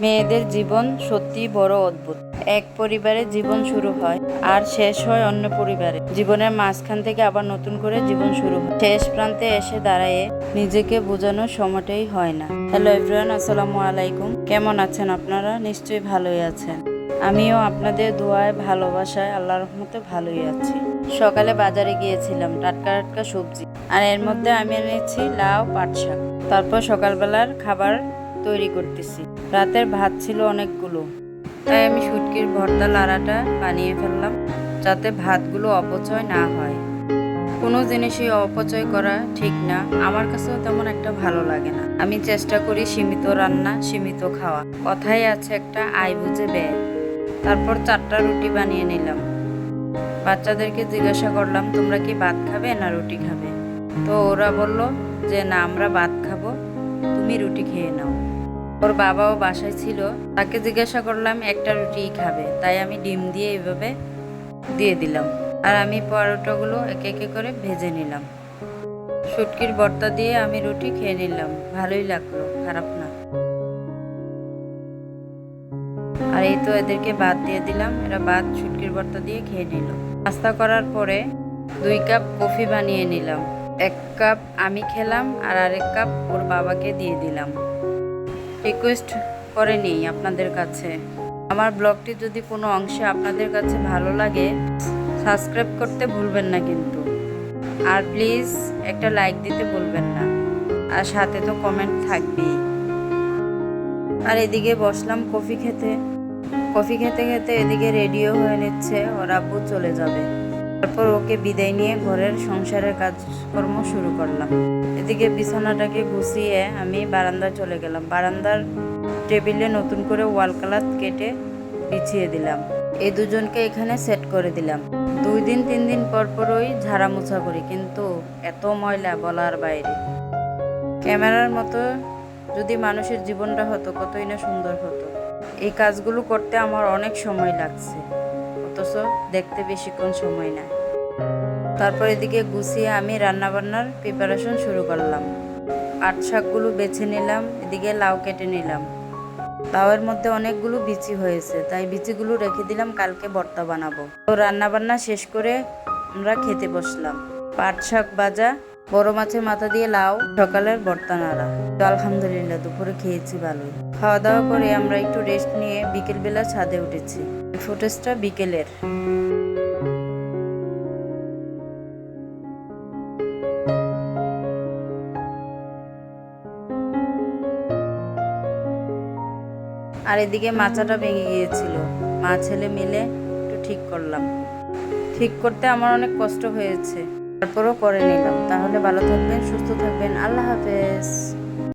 মেয়েদের জীবন সত্যি বড় অদ্ভুত। এক পরিবারে জীবন শুরু হয় আর শেষ হয় অন্য পরিবারে। জীবনের মাঝখান থেকে আবার নতুন করে জীবন শুরু হয়। শেষ প্রান্তে এসে দাঁড়ায় নিজেকে বোঝানোর সময়টাই হয় না। হ্যালো এভরিওয়ান, আসসালামু আলাইকুম। কেমন আছেন আপনারা? নিশ্চয়ই ভালোই আছেন। আমিও আপনাদের দোয়ায় ভালোবাসায় আল্লাহর রহমতে ভালোই আছি। সকালে বাজারে গিয়েছিলাম টাটকা টাটকা সবজি, আর এর মধ্যে আমি এনেছি লাউ, পাট শাক। তারপর সকালবেলার খাবার তৈরি করতেছি। রাতের ভাত ছিল অনেকগুলো, তাই আমি শুটকির ভর্তা লাড়াটা বানিয়ে ফেললাম, যাতে ভাতগুলো অপচয় না হয়। কোনো জিনিসই অপচয় করা ঠিক না, আমার কাছেও তেমন একটা ভালো লাগে না। আমি চেষ্টা করি সীমিত রান্না, সীমিত খাওয়া। কথাই আছে একটা, আয় বুঝে ব্যয়। তারপর 4টা রুটি বানিয়ে নিলাম। বাচ্চাদেরকে জিজ্ঞাসা করলাম, তোমরা কি ভাত খাবে না রুটি খাবে? তো ওরা বলল যে না, আমরা ভাত খাবো, তুমি রুটি খেয়ে নাও। ওর বাবাও বাসায় ছিল, তাকে জিজ্ঞাসা করলাম একটা রুটিই খাবে, তাই আমি ডিম দিয়ে এইভাবে দিয়ে দিলাম। আর আমি পরোটাগুলো একে একে করে ভেজে নিলাম। শুটকির ভর্তা দিয়ে আমি রুটি খেয়ে নিলাম, ভালোই লাগলো, খারাপ না। আর এই তো এদেরকে ভাত দিয়ে দিলাম, এরা ভাত শুটকির ভর্তা দিয়ে খেয়ে নিল। নাস্তা করার পরে 2 কাপ কফি বানিয়ে নিলাম। 1 কাপ আমি খেলাম আর আরেক কাপ ওর বাবাকে দিয়ে দিলাম। রিকোয়েস্ট করে নিই আপনাদের কাছে, আমার ব্লগটি যদি কোনো অংশে আপনাদের কাছে ভালো লাগে, সাবস্ক্রাইব করতে ভুলবেন না কিন্তু। আর প্লিজ একটা লাইক দিতে ভুলবেন না, আর সাথে তো কমেন্ট থাকবেই। আর এদিকে বসলাম কফি খেতে। কফি খেতে খেতে এদিকে রেডিও হয়ে নিচ্ছে, ওর আব্বু চলে যাবে। তারপর ওকে বিদায় নিয়ে ঘরের সংসারের কাজকর্ম শুরু করলাম। এদিকে বিছানাটাকে গুছিয়ে আমি বারান্দায় চলে গেলাম। বারান্দার টেবিলে নতুন করে ওয়াল কালার কেটে বিছিয়ে দিলাম। এই দুজনকে এখানে সেট করে দিলাম। 2 দিন 3 দিন পর পরই ঝাড়া মোছা করি, কিন্তু এত ময়লা বলার বাইরে। ক্যামেরার মতো যদি মানুষের জীবনটা হতো, কতই না সুন্দর হতো। এই কাজগুলো করতে আমার অনেক সময় লাগছে, অথচ দেখতে বেশিক্ষণ সময় না। তারপর এদিকে গুছিয়ে আমি রান্নাবান্নার প্রিপারেশন শুরু করলাম। পাট শাকগুলো বেছে নিলাম, এদিকে লাউ কেটে নিলাম। লাউয়ের মধ্যে অনেকগুলো বিচি হয়েছে, তাই বিচিগুলো রেখে দিলাম, কালকে ভর্তা বানাবো। তো রান্নাবান্না শেষ করে আমরা খেতে বসলাম। পাট শাক ভাজা, বড় মাছের মাথা দিয়ে লাউ, সকালের ভর্তা নাড়া। তো আলহামদুলিল্লাহ দুপুরে খেয়েছি ভালোই। খাওয়া দাওয়া করে আমরা একটু রেস্ট নিয়ে বিকেলবেলা ছাদে উঠেছি। ফুটেজটা বিকেলের। আর এদিকে মাচাটা ভেঙে গিয়েছিল, মা ছেলে মিলে একটু ঠিক করলাম। ঠিক করতে আমার অনেক কষ্ট হয়েছে, তারপরও করে নিলাম। তাহলে ভালো থাকবেন, সুস্থ থাকবেন, আল্লাহ হাফেজ।